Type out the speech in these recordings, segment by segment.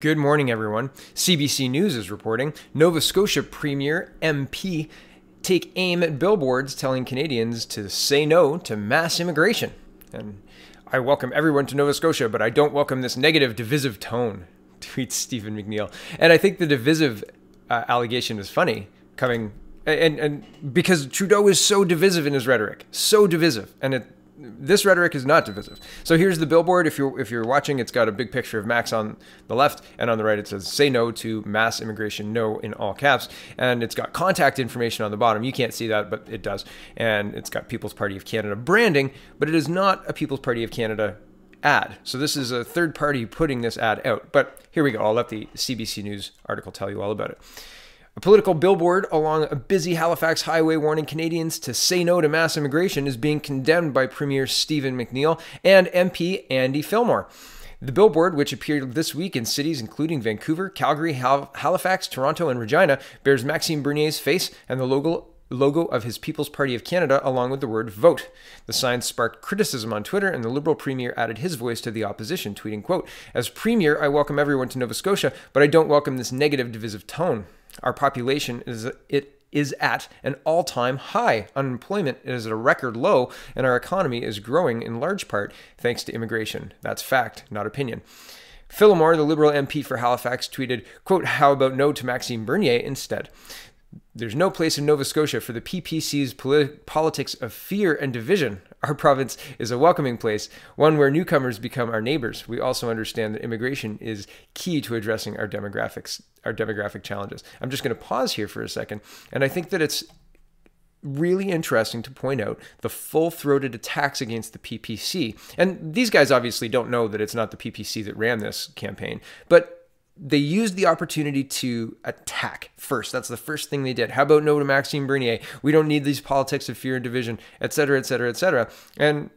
Good morning, everyone. CBC News is reporting Nova Scotia Premier MP take aim at billboards telling Canadians to say no to mass immigration. And I welcome everyone to Nova Scotia, but I don't welcome this negative, divisive tone, tweets Stephen McNeil. And I think the divisive allegation is funny, coming and because Trudeau is so divisive in his rhetoric, so divisive, and this rhetoric is not divisive. So here's the billboard. If you're watching, it's got a big picture of Max on the left, and on the right it says "Say no to mass immigration," no in all caps, and it's got contact information on the bottom. You can't see that, but it does, and it's got People's Party of Canada branding, but it is not a People's Party of Canada ad. So this is a third party putting this ad out. But here we go. I'll let the CBC News article tell you all about it. A political billboard along a busy Halifax highway warning Canadians to say no to mass immigration is being condemned by Premier Stephen McNeil and MP Andy Fillmore. The billboard, which appeared this week in cities including Vancouver, Calgary, Halifax, Toronto, and Regina, bears Maxime Bernier's face and the logo of his People's Party of Canada, along with the word vote. The sign sparked criticism on Twitter, and the Liberal Premier added his voice to the opposition, tweeting, quote, "As Premier, I welcome everyone to Nova Scotia, but I don't welcome this negative, divisive tone. Our population is at an all-time high. Unemployment is at a record low, and our economy is growing in large part thanks to immigration. That's fact, not opinion." Fillmore, the Liberal MP for Halifax, tweeted, quote, "How about no to Maxime Bernier instead? There's no place in Nova Scotia for the PPC's politics of fear and division. Our province is a welcoming place, one where newcomers become our neighbors. We also understand that immigration is key to addressing our demographic challenges." I'm just going to pause here for a second, and I think that it's really interesting to point out the full-throated attacks against the PPC. And these guys obviously don't know that it's not the PPC that ran this campaign, but they used the opportunity to attack first. That's the first thing they did. How about no to Maxime Bernier? We don't need these politics of fear and division, et cetera, et cetera, et cetera. And,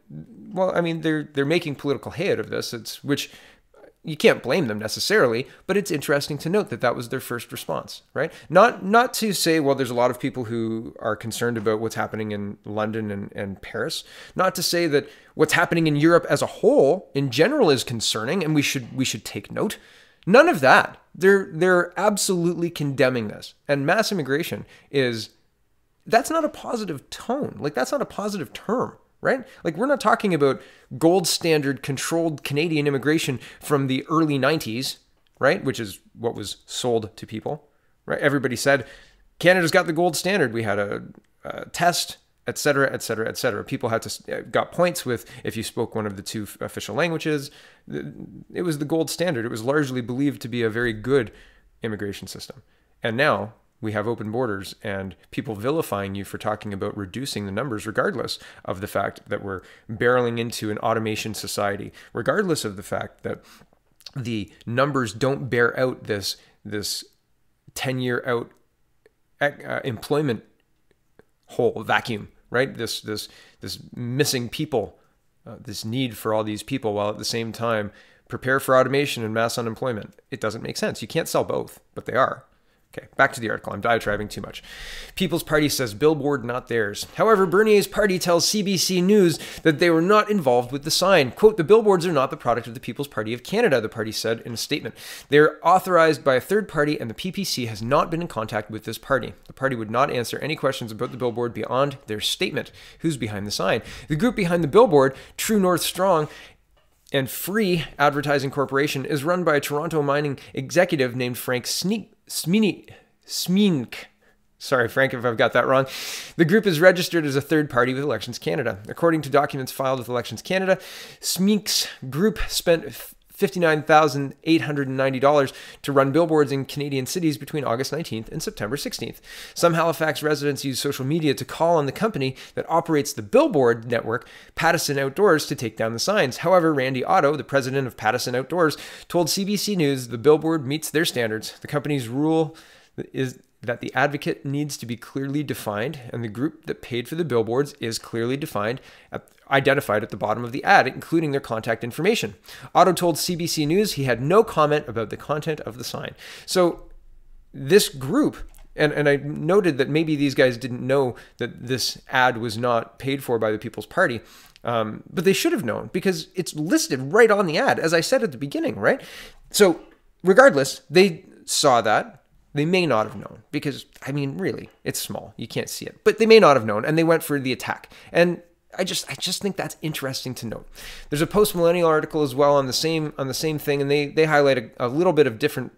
well, I mean, they're making political hay out of this, which you can't blame them necessarily, but it's interesting to note that that was their first response, right? Not to say, well, there's a lot of people who are concerned about what's happening in London and Paris. Not to say that what's happening in Europe as a whole, in general, is concerning, and we should take note. None of that. They're absolutely condemning this. And mass immigration that's not a positive tone. Like, that's not a positive term, right? Like, we're not talking about gold standard controlled Canadian immigration from the early 90s, right? Which is what was sold to people, right? Everybody said, Canada's got the gold standard. We had a test, et cetera, et cetera, et cetera. People got points with if you spoke one of the two official languages. It was the gold standard. It was largely believed to be a very good immigration system. And now we have open borders and people vilifying you for talking about reducing the numbers, regardless of the fact that we're barreling into an automation society, regardless of the fact that the numbers don't bear out this 10-year out employment hole vacuum, right? This missing people, this need for all these people, while at the same time prepare for automation and mass unemployment. It doesn't make sense. You can't sell both, but they are. Okay, back to the article. I'm diatribing too much. People's Party says Billboard not theirs. However, Bernier's party tells CBC News that they were not involved with the sign. Quote, "The billboards are not the product of the People's Party of Canada," the party said in a statement. "They are authorized by a third party, and the PPC has not been in contact with this party. The party would not answer any questions about the billboard beyond their statement." Who's behind the sign? The group behind the billboard, True North Strong and Free Advertising Corporation, is run by a Toronto mining executive named Frank Smink. Sorry, Frank, if I've got that wrong. The group is registered as a third party with Elections Canada. According to documents filed with Elections Canada, Smink's group spent $59,890 to run billboards in Canadian cities between August 19th and September 16th. Some Halifax residents use social media to call on the company that operates the Billboard network, Pattison Outdoors, to take down the signs. However, Randy Otto, the president of Pattison Outdoors, told CBC News the billboard meets their standards. The company's rule is that the advocate needs to be clearly defined, and the group that paid for the billboards is clearly identified at the bottom of the ad, including their contact information. Otto told CBC News he had no comment about the content of the sign. So this group, and I noted that maybe these guys didn't know that this ad was not paid for by the People's Party, but they should have known, because it's listed right on the ad, as I said at the beginning, right? So regardless, they saw that. They may not have known because, I mean, really, it's small. You can't see it. But they may not have known, and they went for the attack. And I just think that's interesting to note. There's a post-millennial article as well on the same thing, and they highlight a little bit of different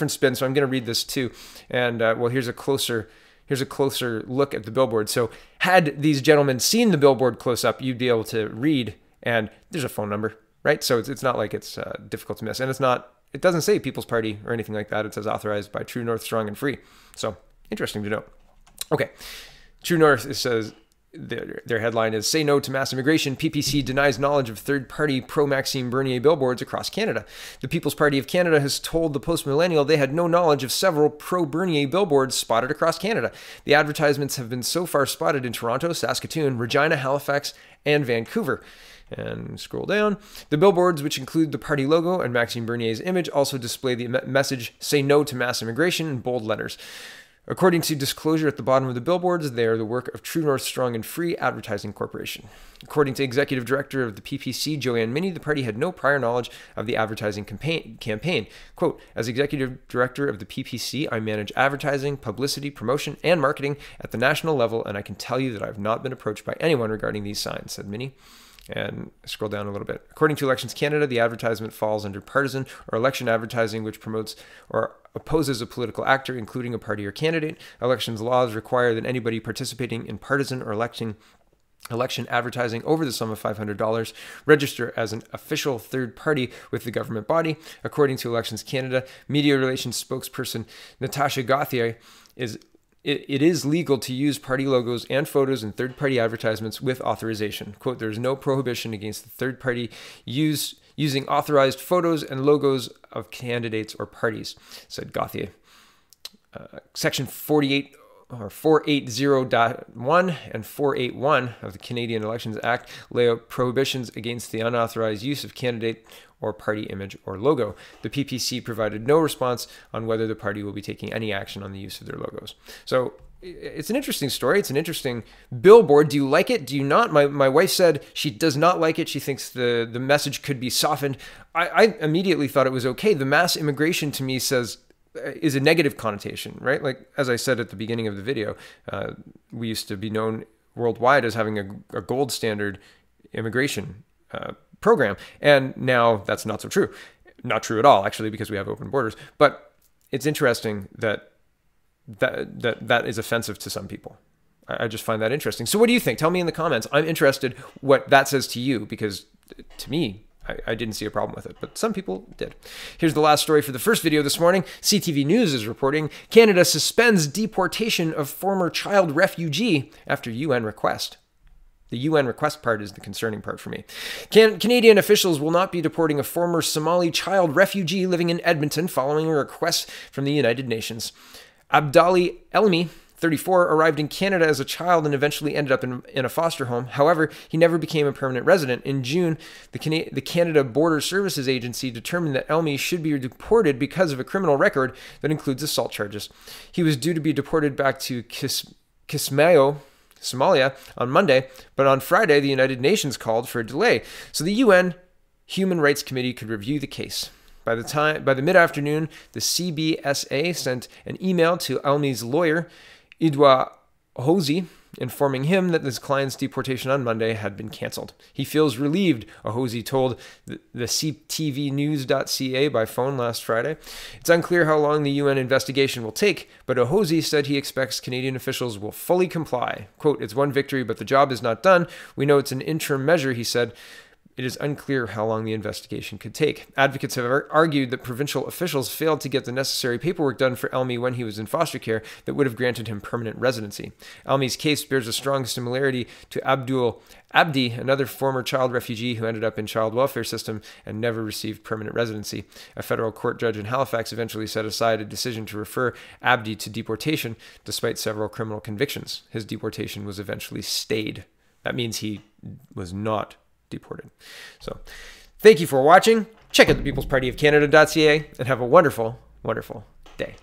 spin. So I'm going to read this too. And well, here's a closer look at the billboard. So had these gentlemen seen the billboard close up, you'd be able to read, and there's a phone number, right? So it's not like it's difficult to miss, and it doesn't say People's Party or anything like that. It says authorized by True North, Strong and Free. So interesting to note. Okay, True North, it says their headline is "Say No to Mass Immigration. PPC denies knowledge of third-party pro-Maxime Bernier billboards across Canada." The People's Party of Canada has told the Post-Millennial they had no knowledge of several pro-Bernier billboards spotted across Canada. The advertisements have been so far spotted in Toronto, Saskatoon, Regina, Halifax, and Vancouver. And scroll down. The billboards, which include the party logo and Maxime Bernier's image, also display the message "Say No to Mass Immigration" in bold letters. According to disclosure at the bottom of the billboards, they are the work of True North, Strong and Free Advertising Corporation. According to Executive Director of the PPC, Joanne Minnie, the party had no prior knowledge of the advertising campaign. Quote, "As Executive Director of the PPC, I manage advertising, publicity, promotion, and marketing at the national level, and I can tell you that I have not been approached by anyone regarding these signs," said Minnie. And scroll down a little bit. According to Elections Canada, the advertisement falls under partisan or election advertising, which promotes or opposes a political actor, including a party or candidate. Elections laws require that anybody participating in partisan or election advertising over the sum of $500 register as an official third party with the government body. According to Elections Canada, media relations spokesperson Natasha Gauthier It is legal to use party logos and photos in third-party advertisements with authorization. Quote, "There is no prohibition against the third party using authorized photos and logos of candidates or parties," said Gauthier. Section 48 or 480.1 and 481 of the Canadian Elections Act lay out prohibitions against the unauthorized use of candidate or party image or logo. The PPC provided no response on whether the party will be taking any action on the use of their logos. So it's an interesting story. It's an interesting billboard. Do you like it? Do you not? My wife said she does not like it. She thinks the message could be softened. I immediately thought it was okay. The mass immigration to me is a negative connotation, right? Like, as I said at the beginning of the video, we used to be known worldwide as having a gold standard immigration program. And now that's not so true. Not true at all, actually, because we have open borders. But it's interesting that is offensive to some people. I just find that interesting. So what do you think? Tell me in the comments. I'm interested what that says to you, because to me, I didn't see a problem with it, but some people did. Here's the last story for the first video this morning. CTV News is reporting Canada suspends deportation of former child refugee after UN request. The UN request part is the concerning part for me. Canadian officials will not be deporting a former Somali child refugee living in Edmonton following a request from the United Nations. Abdali Elmi, 34, arrived in Canada as a child and eventually ended up in a foster home. However, he never became a permanent resident. In June, the Canada Border Services Agency determined that Elmi should be deported because of a criminal record that includes assault charges. He was due to be deported back to Kismayo, Somalia, on Monday, but on Friday, the United Nations called for a delay so the UN Human Rights Committee could review the case. By the mid-afternoon, the CBSA sent an email to Elmi's lawyer, Idwa Ahozi, informing him that his client's deportation on Monday had been canceled. He feels relieved, Ahozi told the ctvnews.ca by phone last Friday. It's unclear how long the UN investigation will take, but Ahozi said he expects Canadian officials will fully comply. Quote, "It's one victory, but the job is not done. We know it's an interim measure," he said. It is unclear how long the investigation could take. Advocates have argued that provincial officials failed to get the necessary paperwork done for Elmi when he was in foster care that would have granted him permanent residency. Elmi's case bears a strong similarity to Abdul Abdi, another former child refugee who ended up in child welfare system and never received permanent residency. A federal court judge in Halifax eventually set aside a decision to refer Abdi to deportation despite several criminal convictions. His deportation was eventually stayed. That means he was not deported. So thank you for watching. Check out the People's Party of Canada.ca and have a wonderful, wonderful day.